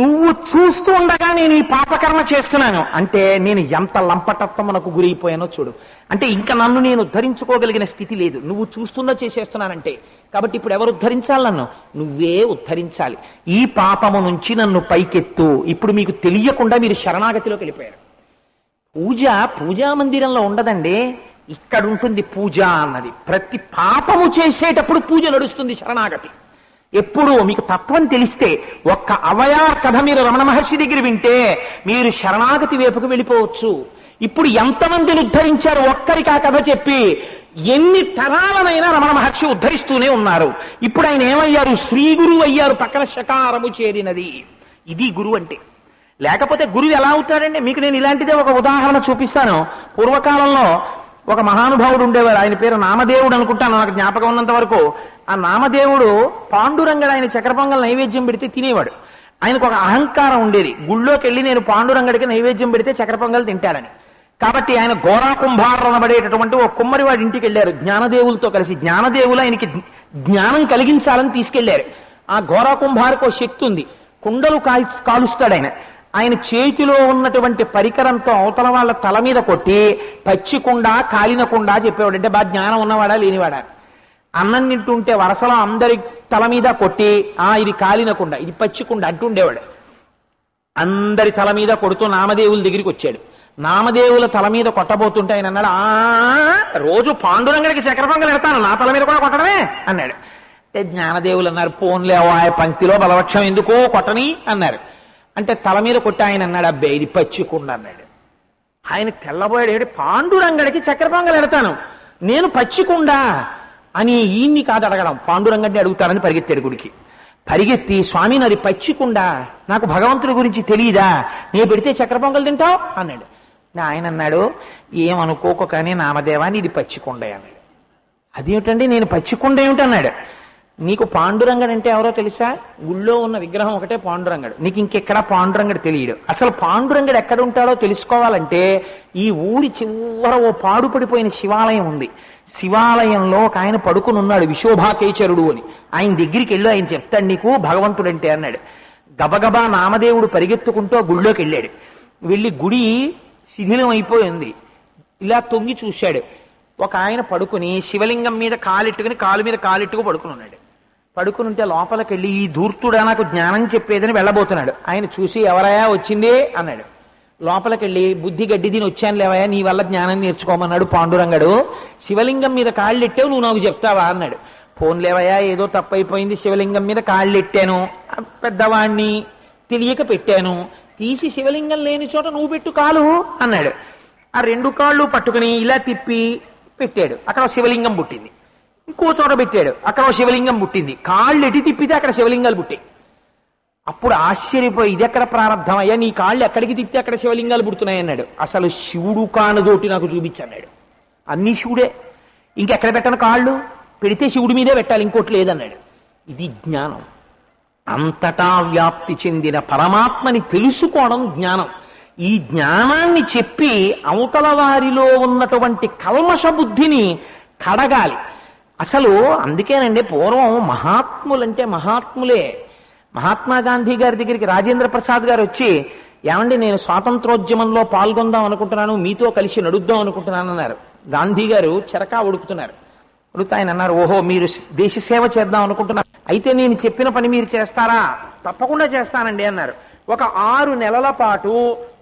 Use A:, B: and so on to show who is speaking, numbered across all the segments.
A: నువ్వు చూస్తూ ఉండగా నేను ఈ పాపకర్మ చేస్తున్నాను అంటే నేను ఎంత లంపటత్వమునకు గురైపోయానో చూడు. అంటే ఇంకా నన్ను నేను ఉద్ధరించుకోగలిగిన స్థితి లేదు, నువ్వు చూస్తుందో చేసేస్తున్నానంటే. కాబట్టి ఇప్పుడు ఎవరు ఉద్ధరించాలి? నన్ను నువ్వే ఉద్ధరించాలి. ఈ పాపము నుంచి నన్ను పైకెత్తు. ఇప్పుడు మీకు తెలియకుండా మీరు శరణాగతిలోకి వెళ్ళిపోయారు. పూజా మందిరంలో ఉండదండి, ఇక్కడ ఉంటుంది పూజ అన్నది. ప్రతి పాపము చేసేటప్పుడు పూజ నడుస్తుంది, శరణాగతి. ఎప్పుడు మీకు తత్వం తెలిస్తే ఒక్క అవయార్ కథ మీరు రమణ మహర్షి దగ్గర వింటే మీరు శరణాగతి వైపుకు వెళ్ళిపోవచ్చు. ఇప్పుడు ఎంతమందిని ఉద్ధరించారు ఒక్కరికి ఆ కథ చెప్పి? ఎన్ని తరాలనైనా రమణ మహర్షి ఉద్ధరిస్తూనే ఉన్నారు. ఇప్పుడు ఆయన ఏమయ్యారు? శ్రీ గురువు అయ్యారు, పక్కన శకారము చేరినది. ఇది గురువు అంటే. లేకపోతే గురువు ఎలా అవుతాడండి? మీకు నేను ఇలాంటిదే ఒక ఉదాహరణ చూపిస్తాను. పూర్వకాలంలో ఒక మహానుభావుడు ఉండేవాడు, ఆయన పేరు నామదేవుడు అనుకుంటాను, నాకు జ్ఞాపకం ఉన్నంత వరకు. ఆ నామదేవుడు పాండురంగడు ఆయన చక్కెర పొంగల్ నైవేద్యం పెడితే తినేవాడు. ఆయనకు ఒక అహంకారం ఉండేది, గుళ్ళోకి వెళ్ళి నేను పాండురంగడికి నైవేద్యం పెడితే చక్కెర పొంగల్ తింటాడని. కాబట్టి ఆయన గోరా కుంభార్ అనబడేటటువంటి ఒక కుమ్మరివాడి ఇంటికి వెళ్ళారు జ్ఞానదేవులతో కలిసి. జ్ఞానదేవులు ఆయనకి జ్ఞానం కలిగించాలని తీసుకెళ్లారు. ఆ గోరా కుంభార్కు ఒక శక్తి ఉంది, కుండలు కాలుస్తాడు ఆయన. ఆయన చేతిలో ఉన్నటువంటి పరికరంతో అవతల వాళ్ళ తల మీద కొట్టి పచ్చికుండా కాలినకుండా చెప్పేవాడు. అంటే బాగా జ్ఞానం ఉన్నవాడా లేనివాడా? అన్నం తింటుంటే వరసలో అందరి తల మీద కొట్టి ఇది కాలినకుండా, ఇది పచ్చికుండా అంటుండేవాడు. అందరి తల మీద కొడుతూ నామదేవుల దగ్గరికి వచ్చాడు. నామదేవుల తల మీద కొట్టబోతుంటే ఆయన అన్నాడు, రోజు పాండురంగడికి చక్కెర పొంగల్ ఎడతాను, నా తల మీద కూడా కొట్టడమే అన్నాడు. అంటే జ్ఞానదేవులు అన్నారు, పోన్లేవా పంక్తిలో బలవక్షం ఎందుకు, కొట్టని అన్నారు. అంటే తల మీద కొట్టి ఆయన అన్నాడు, అబ్బే ఇది పచ్చికుండా అన్నాడు. ఆయన తెల్లబోయాడు, పాండురంగడికి చక్కెర పొంగల్ ఎడతాను, నేను పచ్చికుండా అని ఈయన్ని కాదు అడగడం, పాండురంగడిని అడుగుతారని పరిగెత్తాడు గుడికి. పరిగెత్తి, స్వామి నాది పచ్చికుండా, నాకు భగవంతుడి గురించి తెలియదా, నేను పెడితే చక్కెర పొంగల్ తింటావు అన్నాడు. ఆయన అన్నాడు, ఏమనుకోకు కానీ నామదేవాన్ని ఇది పచ్చికుండా అన్నాడు. అదేమిటండి నేను పచ్చికుండా ఏమిటన్నాడు. నీకు పాండురంగడు అంటే ఎవరో తెలుసా? గుళ్ళో ఉన్న విగ్రహం ఒకటే పాండురంగడు, నీకు ఇంకెక్కడా పాండురంగడు తెలియడు. అసలు పాండురంగడు ఎక్కడ ఉంటాడో తెలుసుకోవాలంటే ఈ ఊరి చివర ఓ పాడుపడిపోయిన శివాలయం ఉంది. శివాలయంలో ఒక ఆయన పడుకుని ఉన్నాడు, విశోభాకేచరుడు అని. ఆయన దగ్గరికి వెళ్ళి ఆయన చెప్తాడు నీకు భగవంతుడంటే అన్నాడు. గబగబా నామదేవుడు పరిగెత్తుకుంటూ గుళ్ళోకి వెళ్ళాడు. వెళ్ళి గుడి శిథిలం అయిపోయింది. ఇలా తొంగి చూశాడు. ఒక ఆయన పడుకుని శివలింగం మీద కాలెట్టుకుని కాలు మీద కాలెట్టుకు పడుకుని ఉన్నాడు. పడుకుని ఉంటే లోపలికి వెళ్ళి ఈ ధూర్తుడా నాకు జ్ఞానం చెప్పేదని వెళ్ళబోతున్నాడు. ఆయన చూసి ఎవరయా వచ్చిందే అన్నాడు. లోపలికి వెళ్ళి బుద్ధి గడ్డి దీని వచ్చాను లేవయా, నీ వల్ల జ్ఞానం నేర్చుకోమన్నాడు పాండురంగడు. శివలింగం మీద కాళ్ళు ఎట్టావు, నువ్వు నాకు చెప్తావా అన్నాడు. ఫోన్ లేవయా, ఏదో తప్పైపోయింది, శివలింగం మీద కాళ్ళు ఎట్టాను, పెద్దవాణ్ణి తెలియక పెట్టాను, తీసి శివలింగం లేని చోట నువ్వు పెట్టు కాలు అన్నాడు. ఆ రెండు కాళ్ళు పట్టుకుని ఇలా తిప్పి పెట్టాడు, అక్కడ శివలింగం పుట్టింది. ఇంకో చోట పెట్టాడు, అక్కడ శివలింగం పుట్టింది. కాళ్ళు ఎటు తిప్పితే అక్కడ శివలింగాలు పుట్టాయి. అప్పుడు ఆశ్చర్యపోయి, ఇది ఎక్కడ ప్రారంధం అయ్యా, నీ కాళ్ళు ఎక్కడికి తిప్పితే అక్కడ శివలింగాలు పుడుతున్నాయి అన్నాడు. అసలు శివుడు కానుదోటి నాకు చూపించన్నాడు. అన్ని శివుడే, ఇంకెక్కడ పెట్టను కాళ్ళు, పెడితే శివుడి మీదే పెట్టాలి, ఇంకోటి లేదన్నాడు. ఇది జ్ఞానం. అంతటా వ్యాప్తి చెందిన పరమాత్మని తెలుసుకోవడం జ్ఞానం. ఈ జ్ఞానాన్ని చెప్పి అవతల వారిలో ఉన్నటువంటి కల్మష బుద్ధిని కడగాలి. అసలు అందుకేనండి పూర్వం మహాత్ములంటే మహాత్ములే. మహాత్మా గాంధీ గారి దగ్గరికి రాజేంద్ర ప్రసాద్ గారు వచ్చి, ఏమండి నేను స్వాతంత్రోద్యమంలో పాల్గొందాం అనుకుంటున్నాను, మీతో కలిసి నడుద్దాం అనుకుంటున్నాను అన్నారు. గాంధీ గారు చెరకా ఉడుకుతున్నారు. ఉడుకుతా ఆయన అన్నారు, ఓహో మీరు దేశ సేవ చేద్దాం అనుకుంటున్నారు, అయితే నేను చెప్పిన పని మీరు చేస్తారా? తప్పకుండా చేస్తానండి అన్నారు. ఒక 6 నెలల పాటు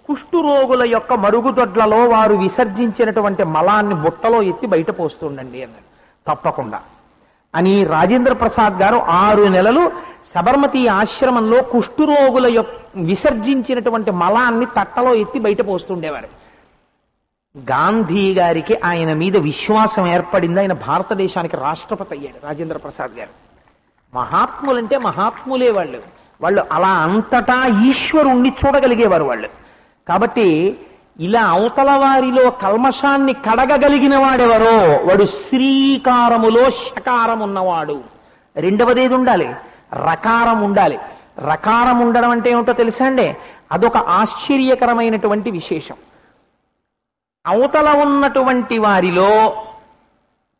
A: కుష్ఠురోగుల యొక్క మరుగుదొడ్లలో వారు విసర్జించినటువంటి మలాన్ని బుట్టలో ఎత్తి బయట పోస్తుండండి అన్నారు. తప్పకుండా అని రాజేంద్ర ప్రసాద్ గారు 6 నెలలు సబర్మతి ఆశ్రమంలో కుష్ఠురోగుల యొక్క విసర్జించినటువంటి మలాన్ని తట్టలో ఎత్తి బయట పోస్తుండేవారు. గాంధీ గారికి ఆయన మీద విశ్వాసం ఏర్పడింది. ఆయన భారతదేశానికి రాష్ట్రపతి అయ్యాడు రాజేంద్ర ప్రసాద్ గారు. మహాత్ములంటే మహాత్ములే వాళ్ళు. వాళ్ళు అలా అంతటా ఈశ్వరుణ్ణి చూడగలిగేవారు వాళ్ళు. కాబట్టి ఇలా అవతల వారిలో కల్మషాన్ని కడగగలిగిన వాడెవరో వాడు శ్రీకారములో షకారం ఉన్నవాడు. రెండవదేది ఉండాలి, రకారం ఉండాలి. రకారం ఉండడం అంటే ఏమిటో తెలుసా అండి? అదొక ఆశ్చర్యకరమైనటువంటి విశేషం. అవతల ఉన్నటువంటి వారిలో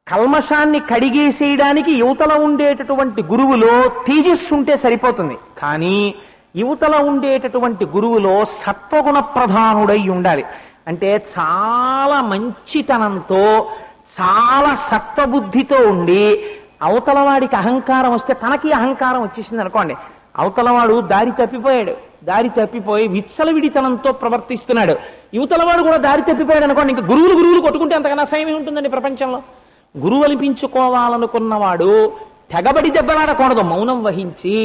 A: కల్మషాన్ని కడిగేసేయడానికి యువతల ఉండేటటువంటి గురువులో తేజస్సు ఉంటే సరిపోతుంది. కానీ యువతల ఉండేటటువంటి గురువులో సత్వగుణ ప్రధానుడై ఉండాలి. అంటే చాలా మంచితనంతో చాలా సత్వబుద్ధితో ఉండి అవతల వాడికి అహంకారం వస్తే తనకి అహంకారం వచ్చేసింది అనుకోండి, అవతలవాడు దారి తప్పిపోయాడు, దారి తప్పిపోయి విచ్చలవిడితనంతో ప్రవర్తిస్తున్నాడు, యువతలవాడు కూడా దారి తప్పిపోయాడు అనుకోండి, ఇంకా గురువులు కొట్టుకుంటే అంతకన్నా అసహ్యం ఉంటుందండి ప్రపంచంలో. గురువు అనిపించుకోవాలనుకున్నవాడు తెగబడి దెబ్బలాడకూడదు, మౌనం వహించి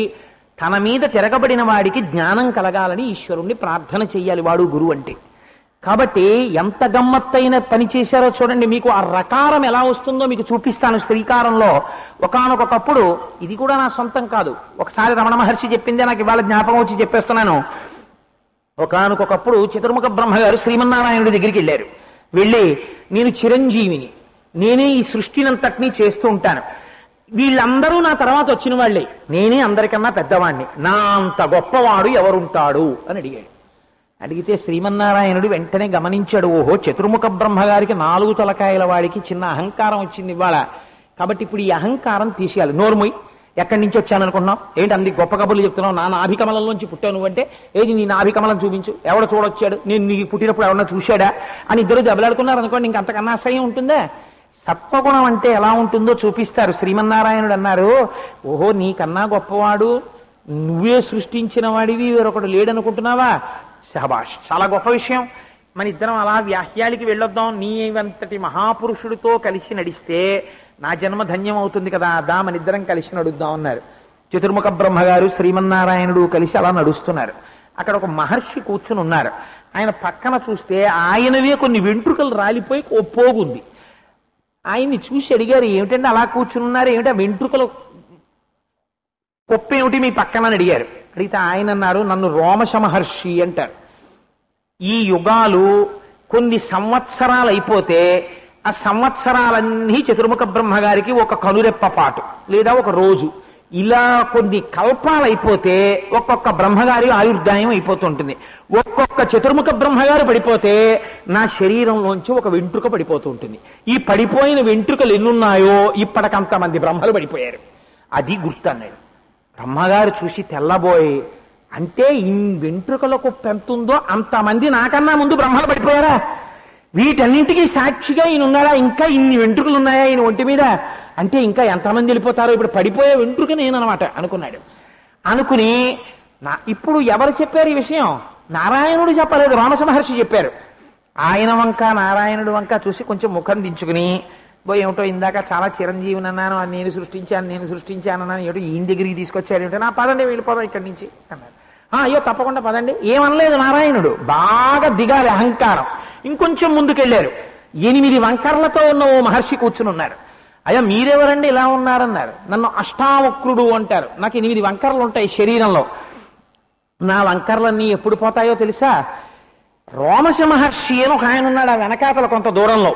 A: తన మీద తిరగబడిన వాడికి జ్ఞానం కలగాలని ఈశ్వరుణ్ణి ప్రార్థన చెయ్యాలి, వాడు గురువు అంటే. కాబట్టి ఎంత గమ్మత్తైన పని చేశారో చూడండి. మీకు ఆ రకారం ఎలా వస్తుందో మీకు చూపిస్తాను శ్రీకారంలో. ఒకానొకప్పుడు, ఇది కూడా నా సొంతం కాదు, ఒకసారి రమణ మహర్షి చెప్పిందే నాకు ఇవాళ జ్ఞాపకం వచ్చి చెప్పేస్తున్నాను. ఒకానొకప్పుడు చతుర్ముఖ బ్రహ్మగారు శ్రీమన్నారాయణుడి దగ్గరికి వెళ్ళారు. వెళ్ళి, నేను చిరంజీవిని, నేనే ఈ సృష్టినంతటినీ చేస్తూ ఉంటాను, వీళ్ళందరూ నా తర్వాత వచ్చిన వాళ్ళే, నేనే అందరికన్నా పెద్దవాణ్ణి, నా అంత గొప్పవాడు ఎవరుంటాడు అని అడిగాడు. అడిగితే శ్రీమన్నారాయణుడు వెంటనే గమనించాడు, ఓహో చతుర్ముఖ బ్రహ్మగారికి 4 తలకాయల వాడికి చిన్న అహంకారం వచ్చింది ఇవాళ, కాబట్టి ఇప్పుడు ఈ అహంకారం తీసేయాలి. నోర్ముయ్, ఎక్కడి నుంచి వచ్చాను అనుకున్నావు ఏంటి, అంది గొప్ప కబుర్లు చెప్తున్నావు, నా నాభికమలంలోంచి పుట్టావు నువ్వంటే, ఏది నీ నాభికమలం చూపించు, ఎవడ చూడొచ్చాడు, నేను నీకు పుట్టినప్పుడు ఎవరన్నా చూశాడా అని ఇద్దరు దెబ్బలాడుకున్నారు అనుకోండి, ఇంకంతకన్నా అసహ్యం ఉంటుందా? సత్వగుణం అంటే ఎలా ఉంటుందో చూపిస్తారు. శ్రీమన్నారాయణుడు అన్నారు, ఓహో నీకన్నా గొప్పవాడు నువ్వే సృష్టించిన వాడివి వేరొకడు లేడనుకుంటున్నావా? శహబాష్, చాలా గొప్ప విషయం, మన ఇద్దరం అలా వ్యాహ్యాలికి వెళ్ళొద్దాం, నీవంతటి మహాపురుషుడితో కలిసి నడిస్తే నా జన్మ ధన్యం అవుతుంది కదా, దా మన ఇద్దరం కలిసి నడుద్దాం అన్నారు. చతుర్ముఖ బ్రహ్మగారు శ్రీమన్నారాయణుడు కలిసి అలా నడుస్తున్నారు. అక్కడ ఒక మహర్షి కూర్చుని ఉన్నారు. ఆయన పక్కన చూస్తే ఆయనవే కొన్ని వెంట్రుకలు రాలిపోయి ఓ పోగుంది. ఆయన్ని చూసి అడిగారు, ఏమిటంటే అలా కూర్చుని ఉన్నారు, ఏమిటా వెంట్రుకలు కొప్పేమిటి మీ పక్కన అని అడిగారు. అడిగితే ఆయన అన్నారు, నన్ను రోమశ మహర్షి అంటారు. ఈ యుగాలు కొన్ని సంవత్సరాలు అయిపోతే ఆ సంవత్సరాలన్నీ చతుర్ముఖ బ్రహ్మగారికి ఒక కనురెప్ప పాటు లేదా ఒక రోజు, ఇలా కొన్ని కల్పాలు అయిపోతే ఒక్కొక్క బ్రహ్మగారి ఆయుర్దాయం అయిపోతుంటుంది. ఒక్కొక్క చతుర్ముఖ బ్రహ్మగారు పడిపోతే నా శరీరంలోంచి ఒక వెంట్రుక పడిపోతూ ఉంటుంది. ఈ పడిపోయిన వెంట్రుకలు ఎన్నున్నాయో ఇప్పటికంతమంది బ్రహ్మలు పడిపోయారు. అది గుర్తు అన్నాడు. బ్రహ్మగారు చూసి తెల్లబోయి, అంటే ఇన్ని వెంట్రుకలకు పెంతుందో అంతమంది నాకన్నా ముందు బ్రహ్మలు పడిపోయారా? వీటన్నింటికీ సాక్షిగా ఈయన ఉన్నాడా? ఇంకా ఇన్ని వెంట్రుకలు ఉన్నాయా ఈయన ఒంటి మీద? అంటే ఇంకా ఎంతమంది వెళ్ళిపోతారో, ఇప్పుడు పడిపోయే వెంట్రుక నేననమాట అనుకున్నాడు. అనుకుని ఇప్పుడు ఎవరు చెప్పారు ఈ విషయం? నారాయణుడు చెప్పలేదు, రోమశ మహర్షి చెప్పారు. ఆయన వంక నారాయణుడు వంక చూసి కొంచెం ముఖం దించుకుని, ఏమిటో ఇందాక చాలా చిరంజీవిని అన్నాను, నేను సృష్టించాను అన్నాను, ఏమిటో ఈయన దగ్గరికి తీసుకొచ్చాడు, ఏమిటో నా పదండి వెళ్ళిపోదాం ఇక్కడి నుంచి అన్నారు. అయ్యో తప్పకుండా పదండి, ఏమనలేదు నారాయణుడు. బాగా దిగాలి అహంకారం. ఇంకొంచెం ముందుకెళ్ళారు. 8 వంకర్లతో ఉన్న ఓ మహర్షి కూర్చుని ఉన్నారు. అయ్యా మీరెవరండి ఇలా ఉన్నారన్నారు. నన్ను అష్టావక్రుడు అంటారు, నాకు 8 వంకర్లు ఉంటాయి శరీరంలో. నా వంకర్లన్నీ ఎప్పుడు పోతాయో తెలుసా? రోమశ మహర్షి అని ఒక ఆయన ఉన్నాడు, ఆ వెనకాతల కొంత దూరంలో.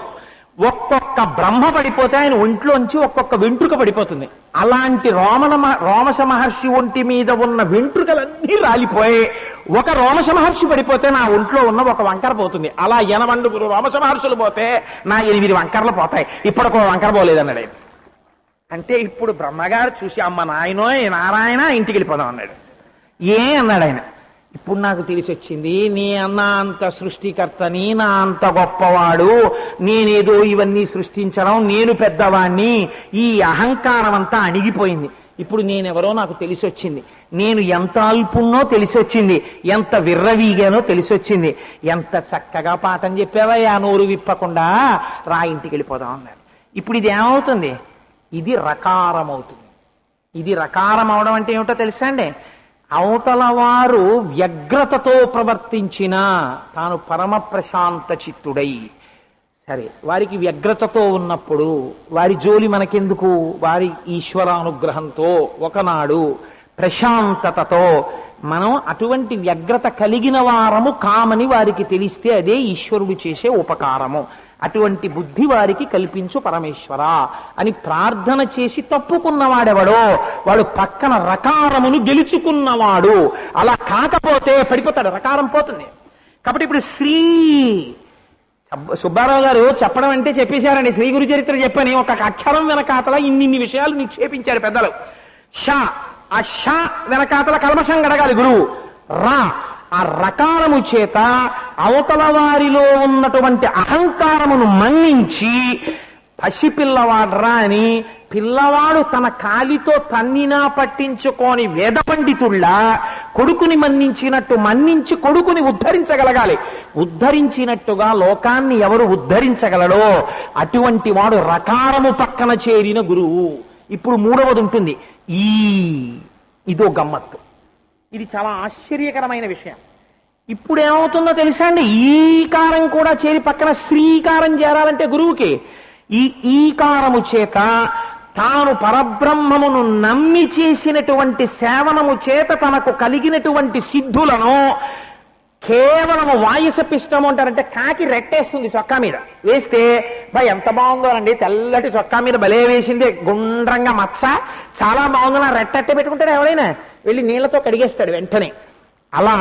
A: ఒక్కొక్క బ్రహ్మ పడిపోతే ఆయన ఒంట్లోంచి ఒక్కొక్క వెంట్రుక పడిపోతుంది. అలాంటి రోమశ మహర్షి ఒంటి మీద ఉన్న వెంట్రుకలన్నీ రాలిపోయి ఒక రోమశ మహర్షి పడిపోతే నా ఒంట్లో ఉన్న ఒక వంకర పోతుంది. అలా 80 రోమశ మహర్షులు పోతే నా 8 వంకరలు పోతాయి. ఇప్పటికో వంకర పోలేదన్నాడు. అంటే ఇప్పుడు బ్రహ్మగారు చూసి, అమ్మ నాయనో నారాయణ ఇంటికి వెళ్ళిపోదాం అన్నాడు. అన్నాడు ఆయన, ఇప్పుడు నాకు తెలిసి వచ్చింది, నీ అన్న అంత సృష్టికర్తని, నా అంత గొప్పవాడు, నేనేదో ఇవన్నీ సృష్టించడం, నేను పెద్దవాణ్ణి, ఈ అహంకారం అంతా అణిగిపోయింది. ఇప్పుడు నేనెవరో నాకు తెలిసి వచ్చింది, నేను ఎంత అల్పున్నో తెలిసి వచ్చింది, ఎంత విర్రవీగానో తెలిసి వచ్చింది. ఎంత చక్కగా పాఠం చెప్పావా నోరు విప్పకుండా, రా ఇంటికి వెళ్ళిపోదాం అన్నాడు. ఇప్పుడు ఇది ఏమవుతుంది? ఇది రకారం అవుతుంది. ఇది రకారం అవడం అంటే ఏమిటో తెలుసా అండి? అవతల వారు వ్యగ్రతతో ప్రవర్తించినా తాను పరమ ప్రశాంత చిత్తుడై, సరే వారికి వ్యగ్రతతో ఉన్నప్పుడు వారి జోలి మనకెందుకు, వారి ఈశ్వరానుగ్రహంతో ఒకనాడు ప్రశాంతతతో మనం అటువంటి వ్యగ్రత కలిగిన వారము కామని వారికి తెలిస్తే అదే ఈశ్వరుడు చేసే ఉపకారము. అటువంటి బుద్ధి వారికి కల్పించు పరమేశ్వర అని ప్రార్థన చేసి తప్పుకున్నవాడెవడో వాడు పక్కన రకారమును గెలుచుకున్నవాడు. అలా కాకపోతే పడిపోతాడు, రకారం పోతుంది. కాబట్టి ఇప్పుడు శ్రీ సుబ్బారావు గారు చెప్పడం అంటే చెప్పేశారండి. శ్రీ గురు చరిత్ర చెప్పని ఒక అక్షరం వెనకాతల ఇన్ని విషయాలు నిక్షేపించారు పెద్దలు. ష ఆ ష వెనకాతల కల్మషం గడగాలి గురువు. రా, ఆ రకారము చేత అవతల వారిలో ఉన్నటువంటి అహంకారమును మన్నించి పసిపిల్లవాడ్రా అని పిల్లవాడు తన కాలితో తన్నినా పట్టించుకోని వేద పండితుల్లా కొడుకుని మన్నించినట్టు మన్నించి కొడుకుని ఉద్ధరించగలగాలి. ఉద్ధరించినట్టుగా లోకాన్ని ఎవరు ఉద్ధరించగలడో అటువంటి వాడు రకారము పక్కన చేరిన గురువు. ఇప్పుడు మూడవది ఉంటుంది ఇదో గమ్మత్తు. ఇది చాలా ఆశ్చర్యకరమైన విషయం. ఇప్పుడు ఏమవుతుందో తెలుసా అండి, ఈకారం కూడా చేరి పక్కన శ్రీకారం చేరాలంటే గురువుకి ఈ ఈకారము చేత తాను పరబ్రహ్మమును నమ్మి చేసినటువంటి సేవనము చేత తనకు కలిగినటువంటి సిద్ధులను కేవలము వాయుసపిష్టము అంటారంటే కాకి రెట్టేస్తుంది చొక్కా మీద వేస్తే ఎంత బాగుందో అండి, తెల్లటి చొక్కా మీద భలే వేసింది, గుండ్రంగా మచ్చ చాలా బాగుందో నా రెట్టట్టే పెట్టుకుంటాడు ఎవడైనా, వెళ్ళి నీళ్లతో కడిగేస్తాడు వెంటనే. అలా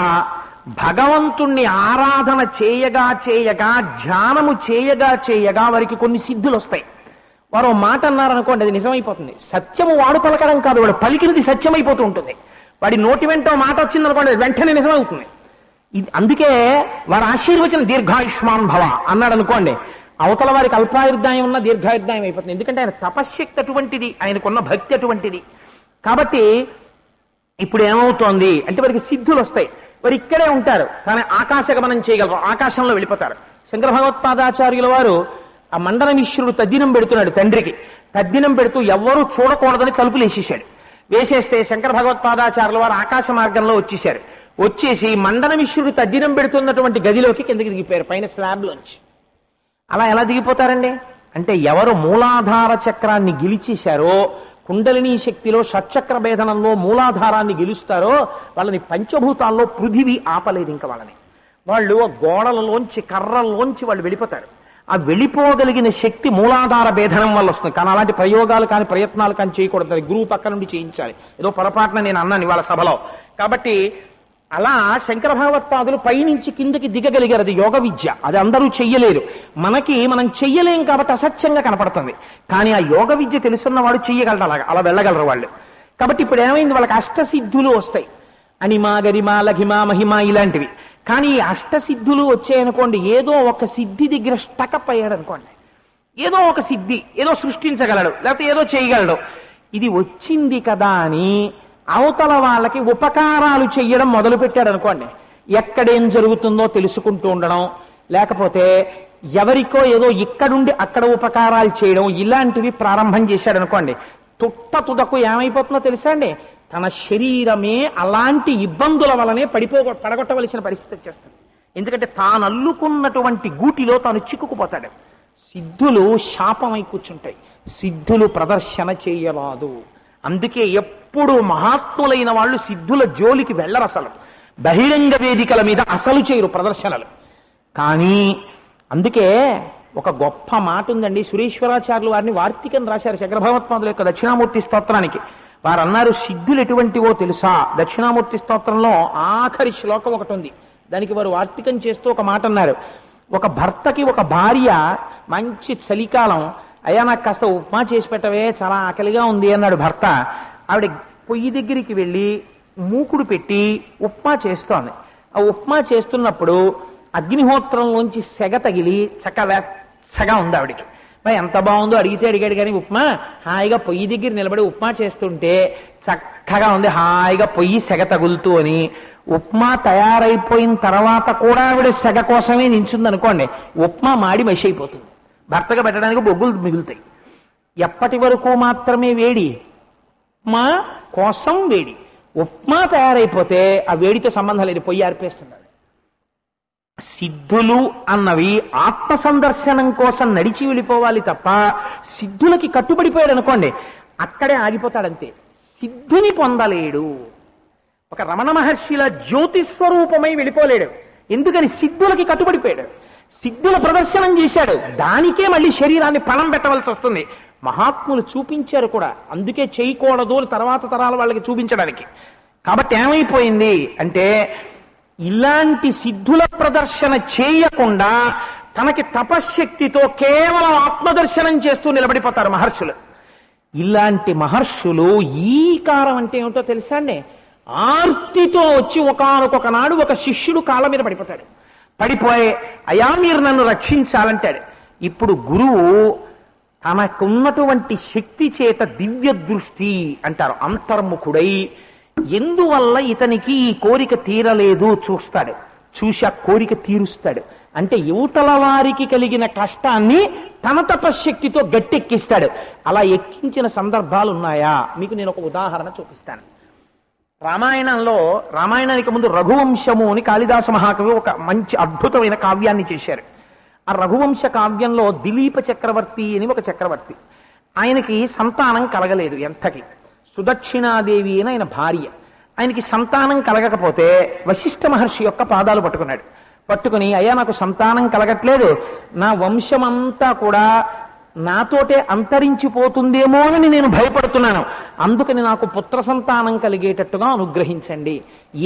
A: భగవంతుణ్ణి ఆరాధన చేయగా చేయగా ధ్యానము చేయగా చేయగా వారికి కొన్ని సిద్ధులు వస్తాయి. వారు మాట అన్నారనుకోండి, అది నిజమైపోతుంది. సత్యము వాడు పలకడం కాదు, వాడు పలికినది సత్యమైపోతూ ఉంటుంది. వాడి నోటి వెంట మాట వచ్చిందనుకోండి, అది వెంటనే నిజమవుతుంది. అందుకే వారు ఆశీర్వచనం దీర్ఘాయుష్మాన్ భవ అన్నాడు అనుకోండి, అవతల వారికి అల్పాయుర్దాయం ఉన్న దీర్ఘాయుర్దాయం అయిపోతుంది. ఎందుకంటే ఆయన తపశ్శక్తి అటువంటిది, ఆయనకున్న భక్తి అటువంటిది. కాబట్టి ఇప్పుడు ఏమవుతోంది అంటే వారికి సిద్ధులు వస్తాయి. వారు ఇక్కడే ఉంటారు కానీ ఆకాశగమనం చేయగలరు, ఆకాశంలో వెళ్ళిపోతారు. శంకర భగవత్పాదాచార్యుల వారు ఆ మండన మిశ్రుడు తద్దినం పెడుతున్నాడు తండ్రికి. తద్దినం పెడుతూ ఎవ్వరూ చూడకూడదని తలుపులు వేసేశాడు. వేసేస్తే శంకర భగవత్పాదాచార్యుల వారు ఆకాశ మార్గంలో వచ్చేశారు. వచ్చేసి మండన మిశ్రుడు తద్దినం పెడుతున్నటువంటి గదిలోకి కిందకి దిగిపోయారు, పైన స్లాబ్లోంచి. అలా ఎలా దిగిపోతారండి అంటే ఎవరు మూలాధార చక్రాన్ని గెలిచేశారో, కుండలినీ శక్తిలో షట్చక్ర భేదనంలో మూలాధారాన్ని గెలుస్తారో వాళ్ళని పంచభూతాల్లో పృథివీ ఆపలేదు. ఇంకా వాళ్ళు ఆ గోడలలోంచి కర్రల్లోంచి వాళ్ళు వెళ్ళిపోతారు. ఆ వెళ్ళిపోగలిగిన శక్తి మూలాధార భేదనం వల్ల వస్తుంది. కానీ అలాంటి ప్రయోగాలు కానీ ప్రయత్నాలు కానీ చేయకూడదు, గురువు పక్క నుండి చేయించాలి. ఏదో పొరపాటున నేను అన్నాను ఇవాళ సభలో. కాబట్టి అలా శంకర భగవత్పాదులు పైనుంచి కిందకి దిగగలిగారు. అది యోగ విద్య, అది అందరూ చెయ్యలేరు. మనం చెయ్యలేం కాబట్టి అసత్యంగా కనపడుతుంది. కానీ ఆ యోగ విద్య తెలుసున్న వాడు చెయ్యగలరు, అలా వెళ్ళగలరు వాళ్ళు. కాబట్టి ఇప్పుడు ఏమైంది, వాళ్ళకి అష్టసిద్ధులు వస్తాయి. అనిమా గరిమా లఘిమా మహిమ ఇలాంటివి. కానీ ఈ అష్టసిద్ధులు వచ్చాయనుకోండి, ఏదో ఒక సిద్ధి దగ్గర స్టకప్ అయ్యాడు అనుకోండి, ఏదో ఒక సిద్ధి ఏదో సృష్టించగలడు, లేకపోతే ఏదో చేయగలడు. ఇది వచ్చింది కదా అని అవతల వాళ్ళకి ఉపకారాలు చెయ్యడం మొదలు పెట్టాడు అనుకోండి, ఎక్కడేం జరుగుతుందో తెలుసుకుంటూ ఉండడం, లేకపోతే ఎవరికో ఏదో ఇక్కడుండి అక్కడ ఉపకారాలు చేయడం, ఇలాంటివి ప్రారంభం చేశాడు అనుకోండి, తుదకు ఏమైపోతుందో తెలుసా అండి, తన శరీరమే అలాంటి ఇబ్బందుల వలనే పడగొట్టవలసిన పరిస్థితి వచ్చేస్తుంది. ఎందుకంటే తాను అల్లుకున్నటువంటి గూటిలో తాను చిక్కుకుపోతాడు. సిద్ధులు శాపమై కూర్చుంటాయి, సిద్ధులు ప్రదర్శన చేయరాదు. అందుకే ఎప్పుడు మహాత్ములైన వాళ్ళు సిద్ధుల జోలికి వెళ్ళరు, అసలు బహిరంగ వేదికల మీద అసలు చేయరు ప్రదర్శనలు. కానీ అందుకే ఒక గొప్ప మాట ఉందండి, సురేశ్వరాచార్యులు వారిని వార్తికం రాశారు శంకర భగవత్పాదుల యొక్క దక్షిణామూర్తి స్తోత్రానికి. వారు అన్నారు, సిద్ధులు ఎటువంటివో తెలుసా? దక్షిణామూర్తి స్తోత్రంలో ఆఖరి శ్లోకం ఒకటి ఉంది, దానికి వారు వార్తికం చేస్తూ ఒక మాట అన్నారు. ఒక భర్తకి ఒక భార్య మంచి చలికాలం, అయ్యా నాకు కాస్త ఉప్మా చేసి పెట్టవే, చాలా ఆకలిగా ఉంది అన్నాడు భర్త. ఆవిడ పొయ్యి దగ్గరికి వెళ్ళి మూకుడు పెట్టి ఉప్మా చేస్తోంది. ఆ ఉప్మా చేస్తున్నప్పుడు అగ్నిహోత్రంలోంచి సెగ తగిలి చక్కగా ఉంది ఆవిడికి. ఎంత బాగుందో అడిగాడు కానీ ఉప్మా హాయిగా పొయ్యి దగ్గర నిలబడి ఉప్మా చేస్తుంటే చక్కగా ఉంది, హాయిగా పొయ్యి సెగ తగులుతూ అని. ఉప్మా తయారైపోయిన తర్వాత కూడా ఆవిడ సెగ కోసమే నించుంది అనుకోండి, ఉప్మా మాడి మసి అయిపోతుంది, భర్తగా పెట్టడానికి బొగ్గులు మిగులుతాయి. ఎప్పటి వరకు మాత్రమే వేడి? ఉప్మా కోసం వేడి. ఉప్మా తయారైపోతే ఆ వేడితో సంబంధం లేదు, పొయ్యి ఆర్పేస్తున్నాడు. సిద్ధులు అన్నవి ఆత్మ సందర్శనం కోసం నడిచి వెళ్ళిపోవాలి తప్ప సిద్ధులకి కట్టుబడిపోయాడు అనుకోండి, అక్కడే ఆగిపోతాడంతే, సిద్ధిని పొందలేడు. ఒక రమణ మహర్షిల జ్యోతిస్వరూపమై వెళ్ళిపోలేడు. ఎందుకని? సిద్ధులకి కట్టుబడిపోయాడు, సిద్ధుల ప్రదర్శనం చేశాడు, దానికే మళ్ళీ శరీరాన్ని పణం పెట్టవలసి వస్తుంది. మహాత్ములు చూపించారు కూడా, అందుకే చేయకూడదు తర్వాత తరాల వాళ్ళకి చూపించడానికి. కాబట్టి ఏమైపోయింది అంటే, ఇలాంటి సిద్ధుల ప్రదర్శన చేయకుండా తనకి తపశ్శక్తితో కేవలం ఆత్మదర్శనం చేస్తూ నిలబడిపోతారు మహర్షులు. ఇలాంటి మహర్షులు ఈకారం అంటే ఏమిటో తెలుసా అండి? ఆర్తితో వచ్చి ఒకానొక నాడు ఒక శిష్యుడు కాళ్ళ మీద పడిపోతాడు. పడిపోయి అయా మీరు నన్ను రక్షించాలంటాడు. ఇప్పుడు గురువు తనకున్నటువంటి శక్తి చేత దివ్య దృష్టి అంటారు, అంతర్ముఖుడై ఎందువల్ల ఇతనికి ఈ కోరిక తీరలేదు చూస్తాడు. చూసి ఆ కోరిక తీరుస్తాడు. అంటే యువతల వారికి కలిగిన కష్టాన్ని తన తపశ్శక్తితో గట్టెక్కిస్తాడు. అలా ఎక్కించిన సందర్భాలు ఉన్నాయా? మీకు నేను ఒక ఉదాహరణ చూపిస్తాను. రామాయణానికి ముందు రఘువంశము అని కాళిదాస మహాకవి ఒక మంచి అద్భుతమైన కావ్యాన్ని చేశారు. ఆ రఘువంశ కావ్యంలో దిలీప చక్రవర్తి అని ఒక చక్రవర్తి, ఆయనకి సంతానం కలగలేదు. ఎంతకి సుదక్షిణాదేవి అని ఆయన భార్య. ఆయనకి సంతానం కలగకపోతే వశిష్ఠ మహర్షి యొక్క పాదాలు పట్టుకున్నాడు. పట్టుకుని అయ్యా నాకు సంతానం కలగట్లేదు, నా వంశమంతా కూడా నాతోటే అంతరించిపోతుందేమో అని నేను భయపడుతున్నాను, అందుకని నాకు పుత్ర సంతానం కలిగేటట్టుగా అనుగ్రహించండి,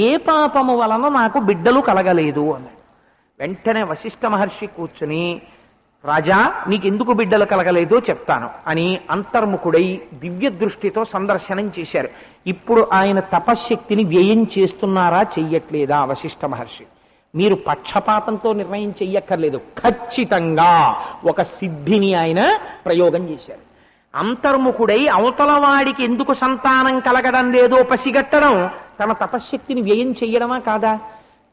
A: ఏ పాపము వలన నాకు బిడ్డలు కలగలేదు అన్నాడు. వెంటనే వశిష్ఠ మహర్షి కూర్చుని రాజా నీకెందుకు బిడ్డలు కలగలేదో చెప్తాను అని అంతర్ముఖుడై దివ్య దృష్టితో సందర్శనం చేశారు. ఇప్పుడు ఆయన తపశ్శక్తిని వ్యయం చేస్తున్నారా చెయ్యట్లేదా? వశిష్ఠ మహర్షి మీరు పక్షపాతంతో నిర్ణయం చెయ్యక్కర్లేదు, ఖచ్చితంగా ఒక సిద్ధిని ఆయన ప్రయోగం చేశారు. అంతర్ముఖుడై అవతల వాడికి ఎందుకు సంతానం కలగడం లేదో పసిగట్టడం తన తపశ్శక్తిని వ్యయం చెయ్యడమా కాదా?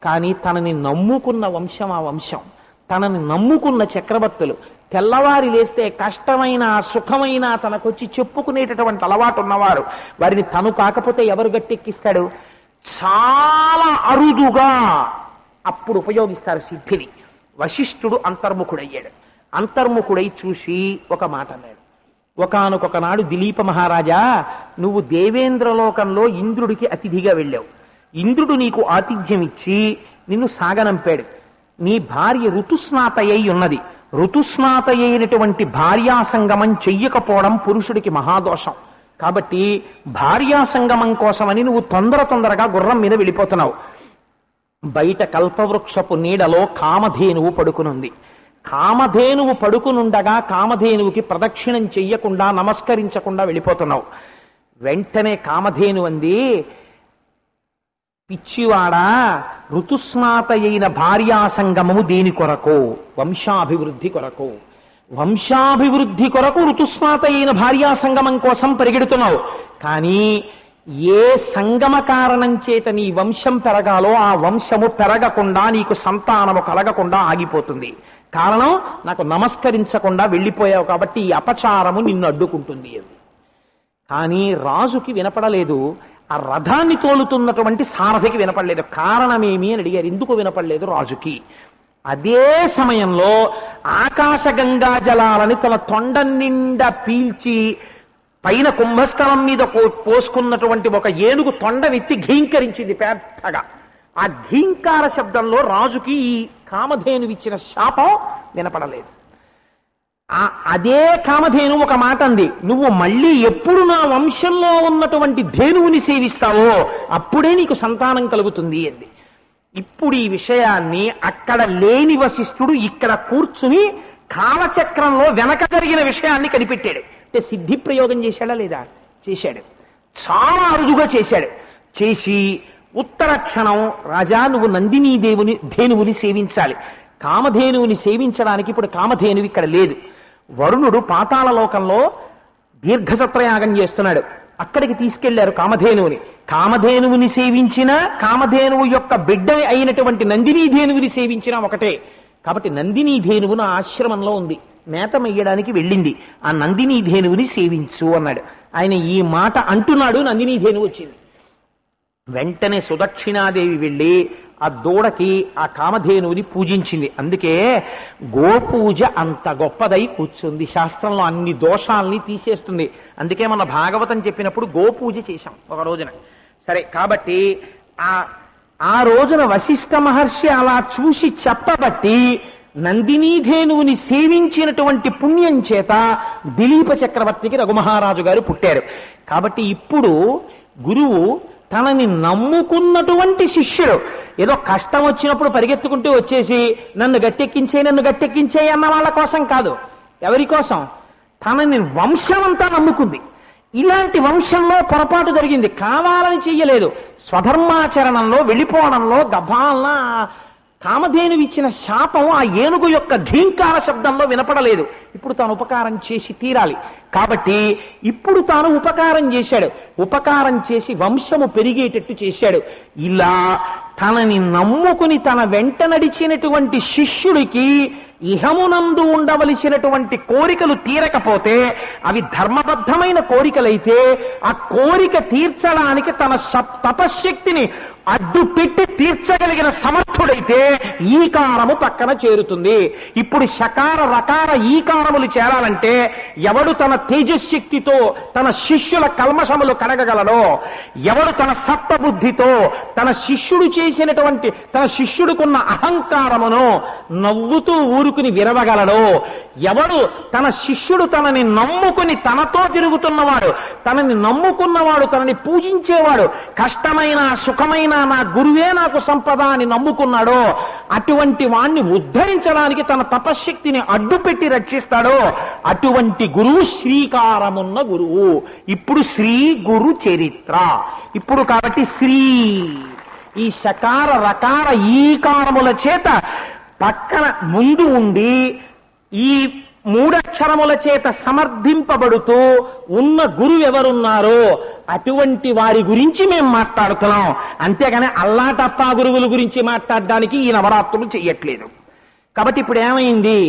A: కానీ తనని నమ్ముకున్న వంశం, ఆ వంశం తనని నమ్ముకున్న చక్రవర్తులు తెల్లవారి లేస్తే కష్టమైన సుఖమైన తనకొచ్చి చెప్పుకునేటటువంటి అలవాటు ఉన్నవారు, వారిని తను కాకపోతే ఎవరు గట్టెక్కిస్తాడు? చాలా అరుదుగా అప్పుడు ఉపయోగిస్తారు సిద్ధిని. వశిష్ఠుడు అంతర్ముఖుడయ్యాడు. అంతర్ముఖుడై చూసి ఒక మాట అన్నాడు. ఒకానొక నాడు దిలీప మహారాజా, నువ్వు దేవేంద్రలోకంలో ఇంద్రుడికి అతిథిగా వెళ్ళావు. ఇంద్రుడు నీకు ఆతిథ్యం ఇచ్చి నిన్ను సాగనంపాడు. నీ భార్య ఋతుస్నాత అయి ఉన్నది. ఋతుస్నాత అయినటువంటి భార్యా సంగమం చెయ్యకపోవడం పురుషుడికి మహాదోషం. కాబట్టి భార్యా సంగమం కోసమని నువ్వు తొందరగా గుర్రం మీద వెళ్ళిపోతున్నావు. బయట కల్పవృక్షపు నీడలో కామధేనువు పడుకునుంది. కామధేనువు పడుకునుండగా కామధేనువుకి ప్రదక్షిణం చెయ్యకుండా నమస్కరించకుండా వెళ్ళిపోతున్నావు. వెంటనే కామధేను అంది, పిచ్చివాడా, ఋతుస్నాత అయిన భార్యా సంగమము దేని కొరకు? వంశాభివృద్ధి కొరకు. వంశాభివృద్ధి కొరకు ఋతుస్నాత అయిన భార్యా సంగమం కోసం పరిగెడుతున్నావు. కానీ ఏ సంగమ కారణం చేత నీ వంశం పెరగాలో ఆ వంశము పెరగకుండా నీకు సంతానము కలగకుండా ఆగిపోతుంది. కారణం నాకు నమస్కరించకుండా వెళ్ళిపోయావు కాబట్టి ఈ అపచారము నిన్ను అడ్డుకుంటుంది అని. కానీ రాజుకి వినపడలేదు, ఆ రథాన్ని తోలుతున్నటువంటి సారథికి వినపడలేదు. కారణమేమి అని అడిగారు. ఎందుకు వినపడలేదు రాజుకి? అదే సమయంలో ఆకాశ గంగా జలాలని తన తొండ నిండా పీల్చి పైన కుంభస్థలం మీద పోసుకున్నటువంటి ఒక ఏనుగు తొండనెత్తి ఘీంకరించింది పెద్దగా. ఆ ఘీంకార శబ్దంలో రాజుకి ఈ కామధేనువిచ్చిన శాపం వినపడలేదు. అదే కామధేను ఒక మాట అంది, నువ్వు మళ్ళీ ఎప్పుడు నా వంశంలో ఉన్నటువంటి ధేనువుని సేవిస్తావో అప్పుడే నీకు సంతానం కలుగుతుంది అంది. ఇప్పుడు ఈ విషయాన్ని అక్కడ లేని వశిష్ఠుడు ఇక్కడ కూర్చుని కాలచక్రంలో వెనక జరిగిన విషయాన్ని కనిపెట్టాడు. అంటే సిద్ధి ప్రయోగం చేశాడా లేదా? చేశాడు. చాలా అరుదుగా చేశాడు. చేసి ఉత్తర క్షణం, రాజా నువ్వు నందినీ ధేనువుని సేవించాలి. కామధేనువుని సేవించడానికి ఇప్పుడు కామధేనువు ఇక్కడ లేదు. వరుణుడు పాతాళ లోకంలో దీర్ఘసత్రయాగం చేస్తున్నాడు. అక్కడికి తీసుకెళ్లారు కామధేనువుని. కామధేనువుని సేవించిన, కామధేనువు యొక్క బిడ్డ అయినటువంటి నందినీ ధేనువుని సేవించిన ఒకటే. కాబట్టి నందినీ ధేనువు నా ఆశ్రమంలో ఉంది, మేతమయ్యడానికి వెళ్ళింది, ఆ నందినీ ధేనువుని సేవించు అన్నాడు. ఆయన ఈ మాట అంటున్నాడు, నందినీ ధేనువు వచ్చింది. వెంటనే సుదక్షిణాదేవి వెళ్ళి ఆ దూడకి ఆ కామధేనువుని పూజించింది. అందుకే గోపూజ అంత గొప్పదై కూర్చుంది. శాస్త్రంలో అన్ని దోషాలని తీసేస్తుంది. అందుకే మన భాగవతం చెప్పినప్పుడు గోపూజ చేశాం ఒక రోజున. సరే, కాబట్టి ఆ రోజున వశిష్ఠ మహర్షి అలా చూసి చెప్పబట్టి నందినీధేనువుని సేవించినటువంటి పుణ్యం చేత దిలీప చక్రవర్తికి రఘుమహారాజు గారు పుట్టారు. కాబట్టి ఇప్పుడు గురువు తనని నమ్ముకున్నటువంటి శిష్యుడు ఏదో కష్టం వచ్చినప్పుడు పరిగెత్తుకుంటూ వచ్చేసి నన్ను గట్టెక్కించే అన్న వాళ్ళ కోసం కాదు. ఎవరి కోసం? తనని వంశమంతా నమ్ముకుంది. ఇలాంటి వంశంలో పొరపాటు జరిగింది, కావాలని చెయ్యలేదు. స్వధర్మాచరణంలో వెళ్ళిపోవడంలో గభాలన కామధేను ఇచ్చిన శాపం ఆ ఏనుగు యొక్క ఘీంకార శబ్దంలో వినపడలేదు. ఇప్పుడు తాను ఉపకారం చేసి తీరాలి కాబట్టి ఇప్పుడు తాను ఉపకారం చేశాడు. ఉపకారం చేసి వంశము పెరిగేటట్టు చేశాడు. ఇలా తనని నమ్ముకుని తన వెంట నడిచినటువంటి శిష్యుడికి ఇహమునందు ఉండవలసినటువంటి కోరికలు తీరకపోతే, అవి ధర్మబద్ధమైన కోరికలైతే, ఆ కోరిక తీర్చడానికి తన తపశ్శక్తిని అడ్డు పెట్టి తీర్చగలిగిన సమర్థుడైతే ఈకారము పక్కన చేరుతుంది. ఇప్పుడు శకార రకార ఈకారములు చేరాలంటే ఎవడు తన తేజశక్తితో తన శిష్యుల కల్మషములు కడగగలడో, ఎవడు తన సత్వబుద్ధితో తన శిష్యుడు చేసినటువంటి తన శిష్యుడికున్న అహంకారమును నవ్వుతూ ఊరుకుని విరవగలడో, ఎవడు తన శిష్యుడు తనని నమ్ముకుని తనతో తిరుగుతున్నవాడు, తనని నమ్ముకున్నవాడు, తనని పూజించేవాడు, కష్టమైన సుఖమైన నా గురువే నాకు సంపద అని నమ్ముకున్నాడో, అటువంటి వాణ్ణి ఉద్ధరించడానికి తన తపశ్శక్తిని అడ్డుపెట్టి రక్షిస్తాడో, అటువంటి గురువు శ్రీకారమున్న గురువు. ఇప్పుడు శ్రీ గురు చరిత్ర. ఇప్పుడు కాబట్టి శ్రీ ఈ శకార రకార ఈకారముల చేత పక్కన ముందు ఉండి ఈ మూడక్షరముల చేత సమర్థింపబడుతూ ఉన్న గురువు ఎవరున్నారో అటువంటి వారి గురించి మేము మాట్లాడుతున్నాం. అంతేగాని అల్లాటప్పా గురువుల గురించి మాట్లాడడానికి ఈ నవరాత్రులు చెయ్యట్లేదు. కాబట్టి ఇప్పుడు ఏమైంది?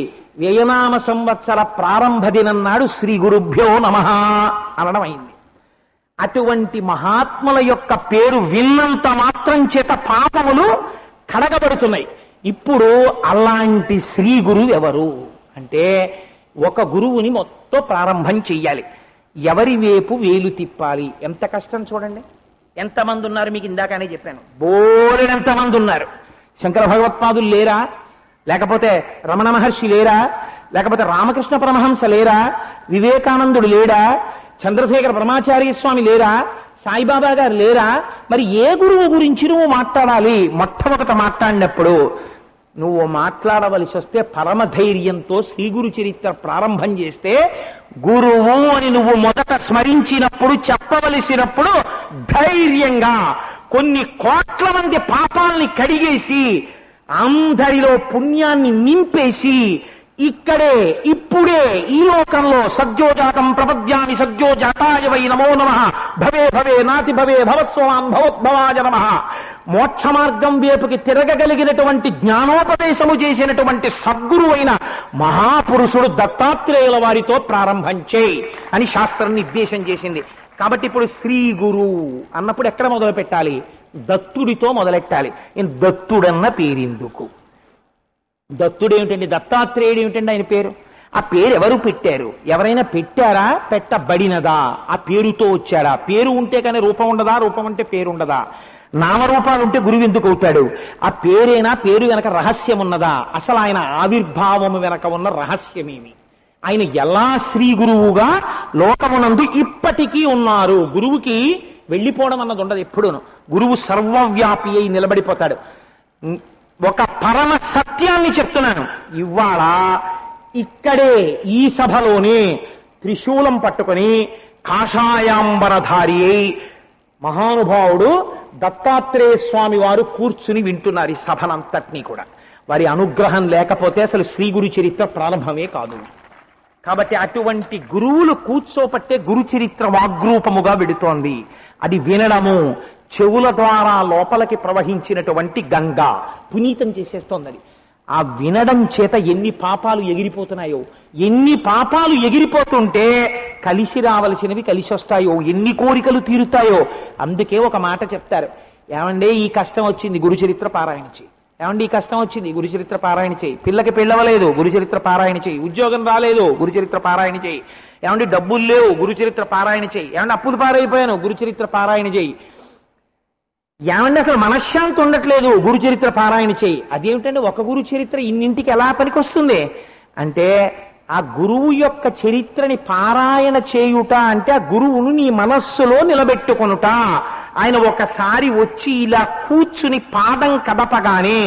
A: వ్యయనామ సంవత్సర ప్రారంభ దినం నాడు శ్రీ గురుభ్యో నమః అనడం అయింది. అటువంటి మహాత్ముల యొక్క పేరు విన్నంత మాత్రం చేత పాపములు కడగబడుతున్నాయి. ఇప్పుడు అలాంటి శ్రీ గురువు ఎవరు అంటే, ఒక గురువుని మొత్తం ప్రారంభం చెయ్యాలి. ఎవరి వైపు వేలు తిప్పాలి? ఎంత కష్టం చూడండి. ఎంతమంది ఉన్నారు మీకు ఇందాకనే చెప్పాను, బోలెడంతమంది ఉన్నారు. శంకర భగవత్పాదులు లేరా? లేకపోతే రమణ మహర్షి లేరా? లేకపోతే రామకృష్ణ పరమహంస లేరా? వివేకానందుడు లేడా? చంద్రశేఖర బ్రహ్మాచార్య స్వామి లేరా? సాయిబాబా గారు లేరా? మరి ఏ గురువు గురించి నువ్వు మాట్లాడాలి? మొట్టమొదట మాట్లాడినప్పుడు నువ్వు మాట్లాడవలసి వస్తే పరమధైర్యంతో శ్రీ గురు చరిత్ర ప్రారంభం చేస్తే, గురువు అని నువ్వు మొదట స్మరించినప్పుడు, చెప్పవలసినప్పుడు ధైర్యంగా కొన్ని కోట్ల మంది పాపాలని కడిగేసి అందరిలో పుణ్యాన్ని నింపేసి, ఇక్కడే ఇప్పుడే ఈ లోకంలో సద్యోజాతం ప్రపద్యామి సద్యోజాతాయ వై నమో నమః భవే భవే నాతి భవే భవస్వాం భవోద్భవాయ నమః, మోక్ష మార్గం వైపుకి తిరగగలిగినటువంటి జ్ఞానోపదేశము చేసినటువంటి సద్గురు అయిన మహాపురుషుడు దత్తాత్రేయుల వారితో ప్రారంభం చేయి అని శాస్త్రం నిర్దేశం చేసింది. కాబట్టి ఇప్పుడు శ్రీ గురు అన్నప్పుడు ఎక్కడ మొదలు పెట్టాలి? దత్తుడితో మొదలెట్టాలి. దత్తుడన్న పేరెందుకు? దత్తుడు ఏమిటండి? దత్తాత్రేయుడు ఏమిటండి ఆయన పేరు? ఆ పేరు ఎవరు పెట్టారు? ఎవరైనా పెట్టారా? పెట్టబడినదా? ఆ పేరుతో వచ్చారా? పేరు ఉంటే కానీ రూపం ఉండదా? రూపం అంటే పేరు ఉండదా? నామరూపాలు ఉంటే గురువు ఎందుకు అవుతాడు? ఆ పేరేనా? పేరు వెనక రహస్యం ఉన్నదా? అసలు ఆయన ఆవిర్భావము వెనక ఉన్న రహస్యమేమి? ఆయన ఎలా శ్రీ గురువుగా లోకమునందు ఇప్పటికీ ఉన్నారు? గురువుకి వెళ్ళిపోవడం అన్నది ఉండదు ఎప్పుడూను. గురువు సర్వవ్యాపి అయి నిలబడిపోతాడు. ఒక పరమ సత్యాన్ని చెప్తున్నాను ఇవాళ ఇక్కడే ఈ సభలోనే త్రిశూలం పట్టుకొని కాషాయాంబరధారి అయి మహానుభావుడు దత్తాత్రేయ స్వామి వారు కూర్చుని వింటున్నారు ఈ సభనంతటినీ కూడా. వారి అనుగ్రహం లేకపోతే అసలు శ్రీ గురు చరిత్ర ప్రారంభమే కాదు. కాబట్టి అటువంటి గురువులు కూర్చోపట్టే గురు చరిత్ర వాగ్రూపముగా విడుతోంది. అది వినడము చెవుల ద్వారా లోపలికి ప్రవహించినటువంటి గంగా పునీతం చేసేస్తోంది. అది ఆ వినడం చేత ఎన్ని పాపాలు ఎగిరిపోతున్నాయో, ఎన్ని పాపాలు ఎగిరిపోతుంటే కలిసి రావలసినవి కలిసి వస్తాయో, ఎన్ని కోరికలు తీరుతాయో. అందుకే ఒక మాట చెప్తారు, ఏమంటే ఈ కష్టం వచ్చింది గురుచరిత్ర పారాయణ చేయి. ఏమంటే ఈ కష్టం వచ్చింది గురుచరిత్ర పారాయణ చేయి. పిల్లకి పెళ్ళవలేదు గురుచరిత్ర పారాయణ చేయి. ఉద్యోగం రాలేదు గురుచరిత్ర పారాయణ చేయి. ఏమంటే డబ్బులు లేవు గురుచరిత్ర పారాయణ చేయి. ఏమంటే అప్పులు పారైపోయాను గురుచరిత్ర పారాయణ చేయి. ఏమంటే అసలు మనశ్శాంతి ఉండట్లేదు గురుచరిత్ర పారాయణ చేయి. అదేమిటంటే ఒక గురు చరిత్ర ఇన్నింటికి ఎలా పనికొస్తుంది అంటే, ఆ గురువు యొక్క చరిత్రని పారాయణ చేయుట అంటే ఆ గురువును నీ మనస్సులో నిలబెట్టుకొనుట. ఆయన ఒకసారి వచ్చి ఇలా కూర్చుని పాదం కదపగానే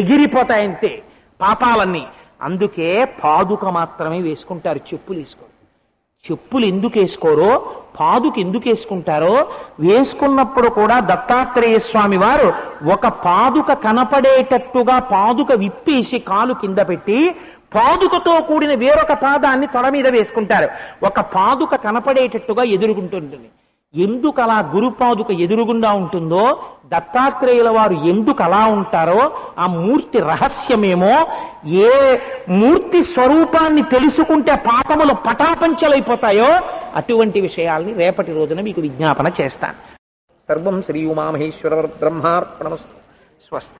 A: ఎగిరిపోతాయంతే పాపాలన్నీ. అందుకే పాదుక మాత్రమే వేసుకుంటారు, చెప్పులు వేసుకోరు. చెప్పులు ఎందుకు వేసుకోరో, పాదుకు ఎందుకు వేసుకుంటారో, వేసుకున్నప్పుడు కూడా దత్తాత్రేయ స్వామి వారు ఒక పాదుక కనపడేటట్టుగా పాదుక విప్పేసి కాలు కింద పెట్టి పాదుకతో కూడిన వేరొక పాదాన్ని తొడ మీద వేసుకుంటారు. ఒక పాదుక కనపడేటట్టుగా ఎదురుగుంటుంటుంది. ఎందుకు అలా గురుపాదుక ఎదురుగుండా ఉంటుందో, దత్తాత్రేయుల వారు ఎందుకు అలా ఉంటారో, ఆ మూర్తి రహస్యమేమో, ఏ మూర్తి స్వరూపాన్ని తెలుసుకుంటే పాపములు పటాపంచలైపోతాయో అటువంటి విషయాల్ని రేపటి రోజున మీకు విజ్ఞాపన చేస్తాను. సర్వం శ్రీ ఉమామహేశ్వర బ్రహ్మార్పణమస్తు. స్వస్తి.